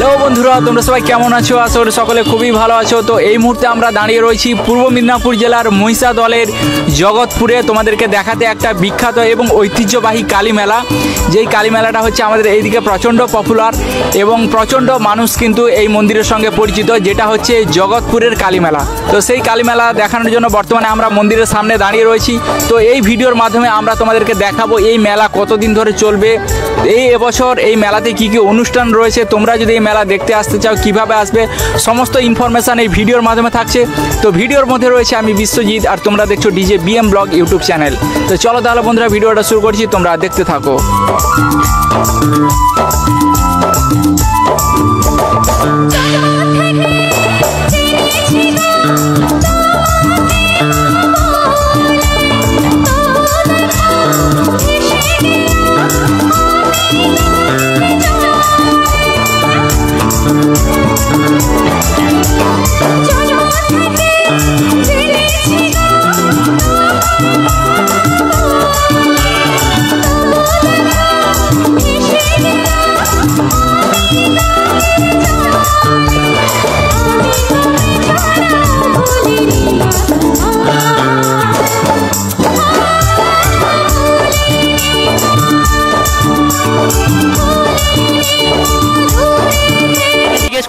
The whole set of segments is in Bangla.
হ্যালো বন্ধুরা, তোমরা সবাই কেমন আছো? আশা করি সকলে খুবই ভালো আছো। তো এই মুহূর্তে আমরা দাঁড়িয়ে রয়েছি পূর্ব মেদিনীপুর জেলার মহিষাদলের জগৎপুরে তোমাদেরকে দেখাতে একটা বিখ্যাত এবং ঐতিহ্যবাহী কালী মেলা। যেই কালী মেলাটা হচ্ছে আমাদের এইদিকে প্রচণ্ড পপুলার এবং প্রচণ্ড মানুষ কিন্তু এই মন্দিরের সঙ্গে পরিচিত, যেটা হচ্ছে জগৎপুরের কালী মেলা। তো সেই কালী মেলা দেখানোর জন্য বর্তমানে আমরা মন্দিরের সামনে দাঁড়িয়ে রয়েছি। তো এই ভিডিওর মাধ্যমে আমরা তোমাদেরকে দেখাবো এই মেলা কতদিন ধরে চলবে, এবছর এই মেলাতে কি কি অনুষ্ঠান রয়েছে, তোমরা যদি এই মেলা দেখতে আসতে চাও কিভাবে আসবে, সমস্ত ইনফরমেশান এই ভিডিওর মাধ্যমে থাকছে। তো ভিডিওর মধ্যে রয়েছে আমি বিশ্বজিৎ, আর তোমরা দেখছো DJ BM blog YouTube channel. তো চলো তাহলে বন্ধুরা ভিডিওটা শুরু করছি, তোমরা দেখতে থাকো।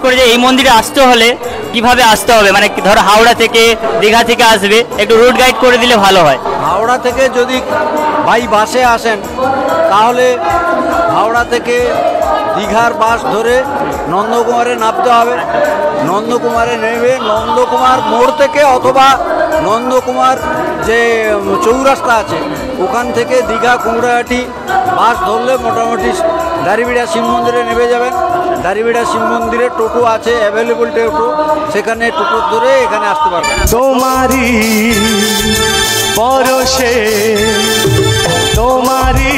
করে যে এই মন্দিরে আসতে হলে কিভাবে আসতে হবে, মানে ধরো হাওড়া থেকে দীঘা থেকে আসবে, একটু রুট গাইড করে দিলে ভালো হয়। হাওড়া থেকে যদি বাই বাসে আসেন তাহলে হাওড়া থেকে দীঘার বাস ধরে নন্দকুমারে নামতে হবে। নন্দকুমারে নেমে নন্দকুমার মোড় থেকে অথবা নন্দকুমার যে চৌরাস্তা আছে ওখান থেকে দীঘা কুমড়াহাটি বাস ধরলে মোটামুটি দাঁড়িবিড়া শিব মন্দিরে নেমে যাবেন। দাঁড়িবিড়া শিব মন্দিরে টোটো আছে, অ্যাভেলেবল টোটো, সেখানে টোটো ধরে এখানে আসতে পারবেন। তোমারি পরশে, তোমারি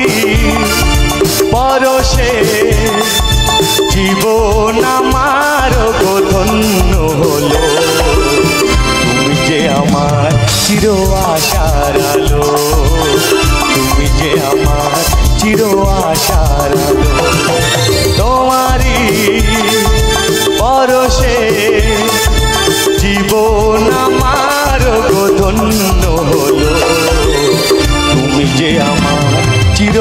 পরশে জীবন আমার ধন্য হলো। তুমি যে আমার চির আশার আলো, তুমি যে আমার চির আশার আলো। তোমারি পরশে জীবন আমার ধন্য হলো। তুমি যে আমার চির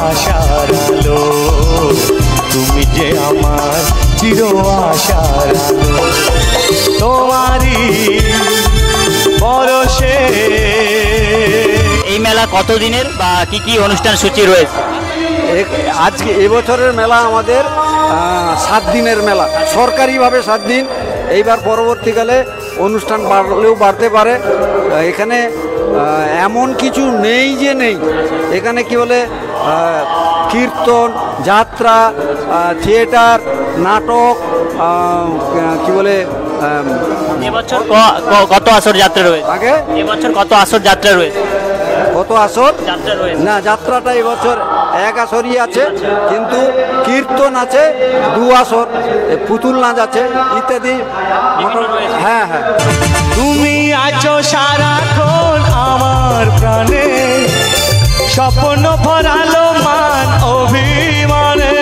আশার আলো, তুমি যে আমার চির আশার আলো। তোমারি পরশে। এই মেলা কতদিনের বা কি কি অনুষ্ঠান সূচি রয়েছে? আজকে এবছরের মেলা আমাদের 7 দিনের মেলা, সরকারিভাবে 7 দিন। এইবার পরবর্তীকালে অনুষ্ঠান বাড়লেও বাড়তে পারে। এখানে এমন কিছু নেই যে নেই, এখানে কি বলে কীর্তন, যাত্রা, থিয়েটার, নাটক, কি বলে এবছর কত আসর যাত্রা রয়েছে? আগে এবছর কত আসর যাত্রা রয়েছে? কত আসর যাত্রা রয়েছে? না, যাত্রাটা এবছর 1 আসরই আছে, কিন্তু কীর্তন আছে 2 আসর, পুতুল নাচ আছে ইত্যাদি। হ্যাঁ হ্যাঁ। তুমি আছো সারাক্ষণ আমার প্রাণে, স্বপ্ন ভরালো মান অভিমানে।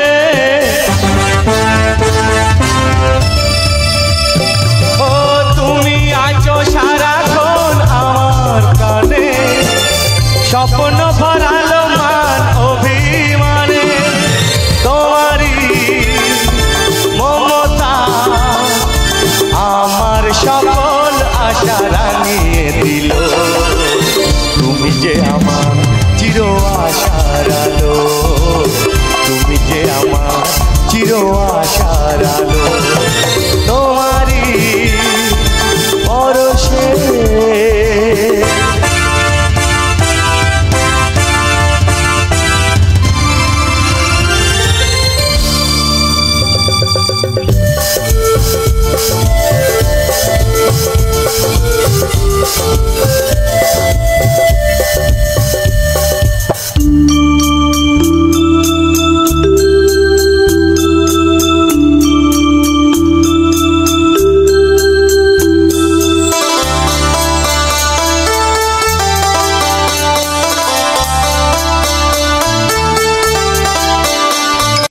ও তুমি আছো সারাক্ষণ আমার প্রাণে, স্বপ্ন ভরালো মান অভিমানে। তোমারি মমতা আমার সকল আশা রাঙিয়ে দিল। তুমি যে আমার চির আশার আলো, তুমি যে আমার চির আশার আলো।